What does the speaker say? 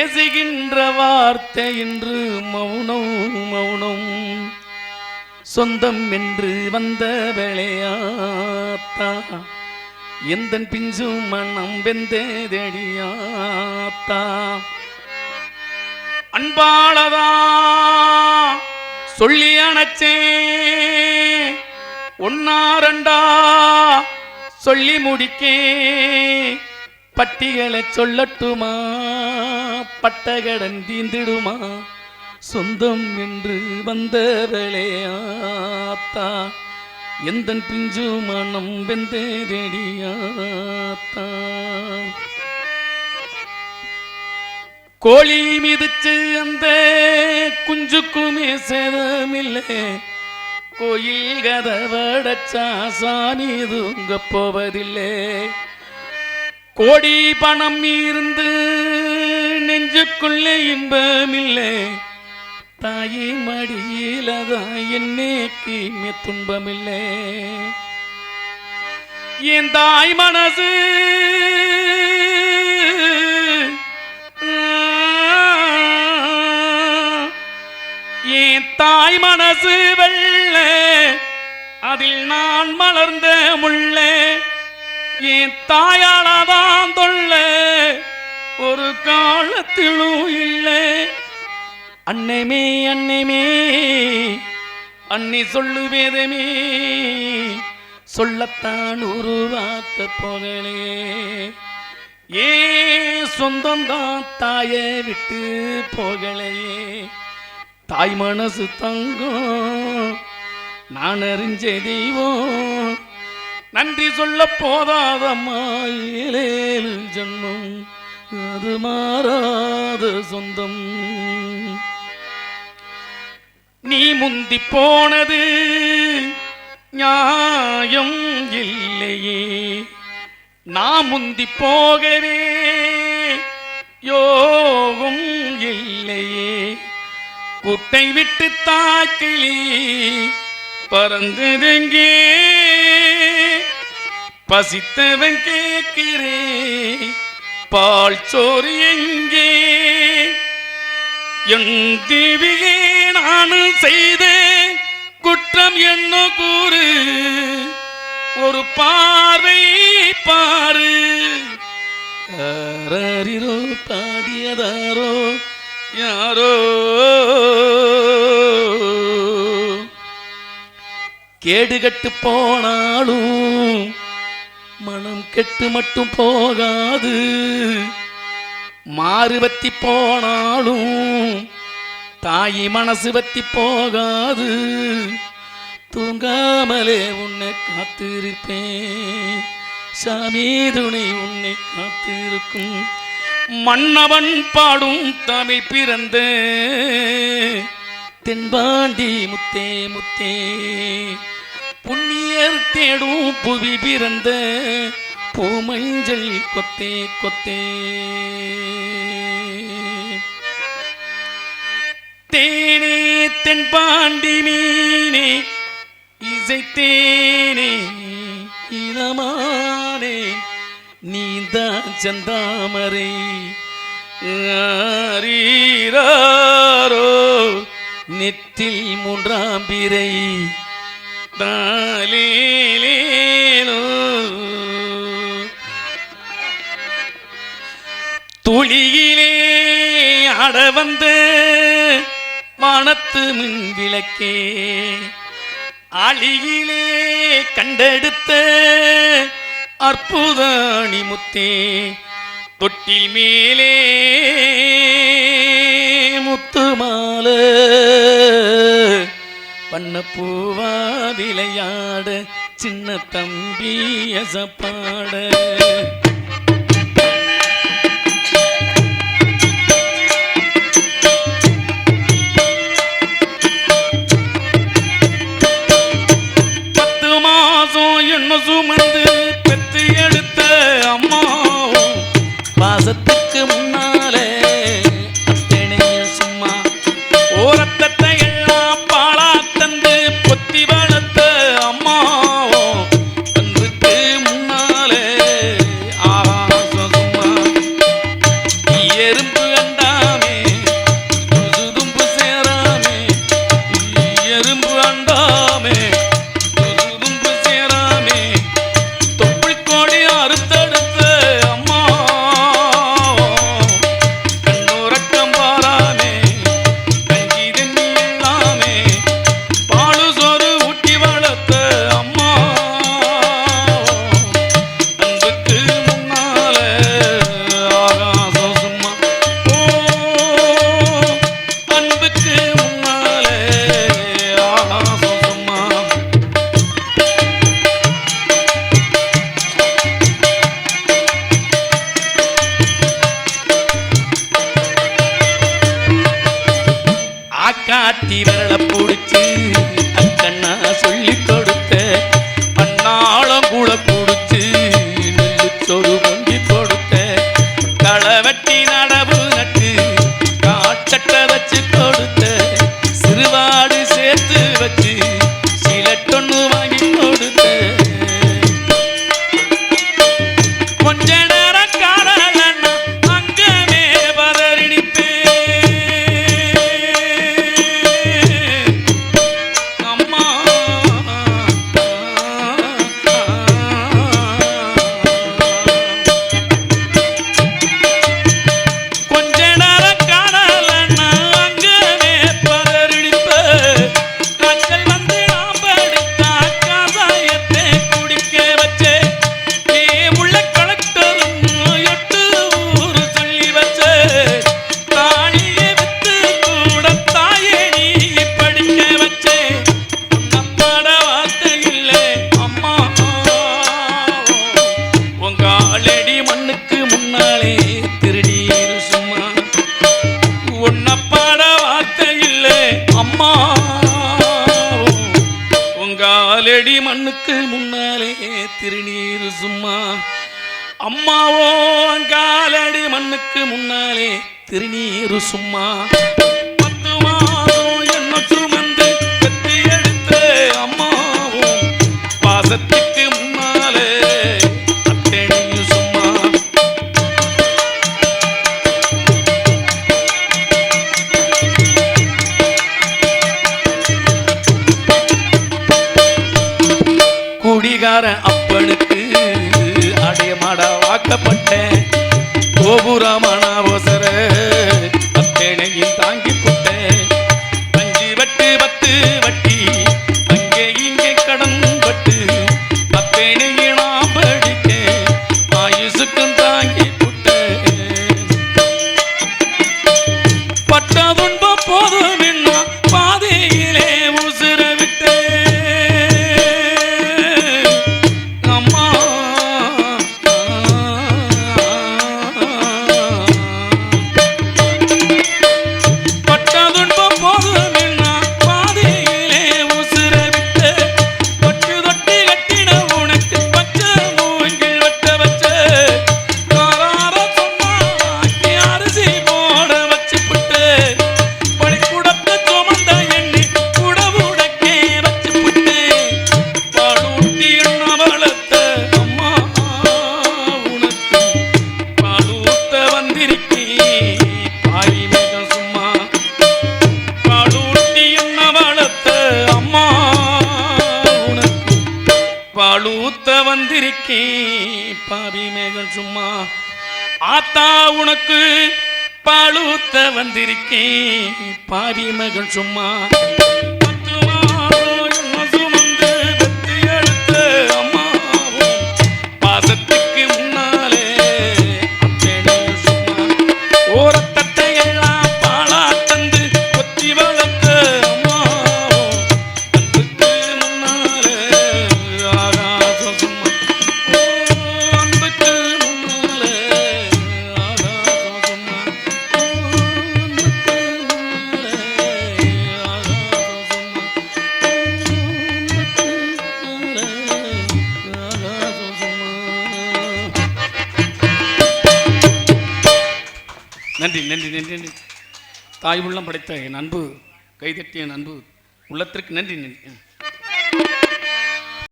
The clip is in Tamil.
பேசுகின்ற வார்த்தை என்று மௌனம் மௌனம் சொந்தம் என்று வந்த வேளையாத்தா எந்தன் பிஞ்சு மனம் வெந்தேதடியாத்தா அன்பாளதா சொல்லி அணைச்சே ஒன்னா ரெண்டா சொல்லி முடிக்கே பட்டிகளை சொல்லட்டுமா பட்டகடன் தீந்திடுமா சொந்தம் என்று வந்தவளே ஆத்தா எந்தன் பிஞ்சு மனம் வெந்தேடியாத்தா கோழி மிதிச்சு அந்த குஞ்சுக்குமே சேதமில்லை கோயில் கதவடச்சா சாமி தூங்க போவதில்லை கோடி பணம் இருந்து நெஞ்சுக்குள்ளே இன்பமில்லை தாயி மடியிலதான் என்னைக்கு துன்பமில்லை என் தாய் மனசு என் தாய் மனசு வெள்ள அதில் நான் மலர்ந்த முள்ளே என் தாயாலதான் தொல்ல ஒரு காலத்திலும் இல்லை அன்னைமே அன்னைமே அன்னி சொல்லுவேதமே சொல்லத்தான் உருவாக்க போகலே ஏ சொந்தம்தான் தாயை விட்டு போகலையே தாய் மனசு தங்கம் நான் அறிஞ்ச தெய்வம் நன்றி சொல்ல போதாதம்மா ஏழேழு ஜன்மம் அது மாறாத சொந்தம் நீ முந்தி போனது நியாயம் இல்லையே நான் முந்தி போகவே யோகம் இல்லையே குட்டை விட்டு தாக்கிலி பறந்ததெங்கே பசித்தவன் கேட்கிறே பால் சோறு எங்கே என் தேவியே நான் செய்த குற்றம் என்ன கூறு ஒரு பார்வை பாரு யாரோ பாடியதாரோ யாரோ கேடுகட்டு போனாலும் மனம் கெட்டு மட்டும் போகாது மாறு வத்தி போனாலும் தாயி மனசு வத்தி போகாது தூங்காமலே உன்னை காத்திருப்பேன் சாமி துணை உன்னை காத்திருக்கும் மன்னவன் பாடும் தமிழ் பிறந்த தென்பாண்டி முத்தே முத்தே புண்ணியர் தேடும் புவி பிறந்த பூமஞ்சள் கொத்தே கொத்தே தேனே தென்பாண்டி மீனே இசைத்தேனே இளமானே நீதான் செந்தாமரை ஆரீராரோ நெற்றில் மூன்றாம் பிறை தாலேலேலோ துளியிலே ஆட வந்த வானத்து மின் விளக்கே ஆளியிலே கண்டெடுத்த அற்புதாணி முத்தே தொட்டில் மேலே முத்து மாலை பண்ணப்பூவா விளையாட சின்ன தம்பி அசப்பாட என்ன சுமந்து பெற்று எடுத்த அம்மா பாசத்துக்கு முன்னாலே அத்தனைய சும்மா ஓரத்தத்தை எல்லாம் பாலா தந்து பொத்தி வளர்த்த அம்மா அன்றுக்கு முன்னாலே ஆட்டி விரல பிடிச்சு அக்கண்ணா சொல்லி கொடுத்த அண்ணாளம் கூட குடிச்சு நெல்லு சொரு பொங்கி கொடுத்த களவெட்டி நடவு நட்டு காட்டட்ட வச்சு கொடுத்த சிறுவாடு சேர்த்து வச்சு சிலட்டொன்னு வாங்கி கொடுத்த கொஞ்ச நேரம் காணலன்னா அங்கமே பதறிடிப்பேன் அம்மா கொஞ்ச நேரம் காணலன்னா அங்கமே பதறிடிப்பேன் காய்ச்சல் வந்து நாம் படித்தா காசாயத்தை குடிக்க வச்சே உள்ள கலெக்டரும் எட்டு ஊரு சொல்லி வச்சே தாலியை வித்து கூட தாயே நீ படிக்க வச்சே உன்னப்பாட வார்த்தை இல்லை அம்மா உங்க ஆளடி மண்ணுக்கு முன்னாலே திருநீரு சும்மா உன்னப்பாட வார்த்தை இல்லை அம்மா உங்க ஆளடி மண்ணுக்கு முன்னாலே திருநீரு சும்மா அம்மாவோ காலடி மண்ணுக்கு முன்னாலே திருநீரு சும்மா 10 மாதம் என்ன சுமந்து பெத்து எடுத்த அம்மாவும் பாசத்துக்கு முன்னாலே அத்தனையும் சும்மா குடிகார அப்பனுக்கு அடையமாட வாக்கப்பட்டேன் கோபுரமானவசர அத்தனையும் தாங்கி போட்டேன் 5 வட்டு 10 வட்டி அங்கே இங்கே கடன் பட்டு அத்தனையும் நான் படித்தேன் ஆயுசுக்கும் தாங்கி போட்டேன் பட்ட துன்பம் போதும் என்ன பாதையிலே உசுர விட்டேன் அம்மா பட்ட துன்பம் போதும் என்ன பாதையிலே உசுர விட்டேன் பட்டு தொட்டி கட்டின உனக்கு பச்சை மூங்கில் வெட்ட வச்ச காரார சொன்னா வாங்கி அரிசி போட வச்சு புட்டு பள்ளிக்கூடத்தை சுமந்த எண்ணி குடவுடக்கே வச்சு புட்டு பாலூட்டி என்ன வளர்த்த அம்மா உனக்கு பாலூத்த வந்திருக்கே பாரி மேகம் சும்மா பாலூட்டி என்ன வளர்த்த அம்மா உனக்கு பாலூத்த வந்திருக்கே பாவி மேகம் சும்மா ஆத்தா உனக்கு பாலூத்த வந்திருக்கே பாவி மகன் சும்மா 10 மாதம் என்ன சுமந்து பெத்து எடுத்த அம்மாவும் பாசத்துக்கு முன்னாலே அத்தனையும் சும்மா ஓரத்தட்டை எல்லாம் பாலா தந்து கொத்தி வளர்த்த அம்மாவும் அன்புக்கு முன்னாலே ஆகாசம் சும்மா அன்புக்கு முன்னாலே ஆகாசம் சும்மா அன்புக்கு முன்னாலே ஆகாசம் சும்மா ஆகாசம் சும்மா. நன்றி நன்றி நன்றி நன்றி தாய் உள்ளம் படைத்த என் அன்பு கைதட்டிய என் அன்பு உள்ளத்திற்கு நன்றி நன்றி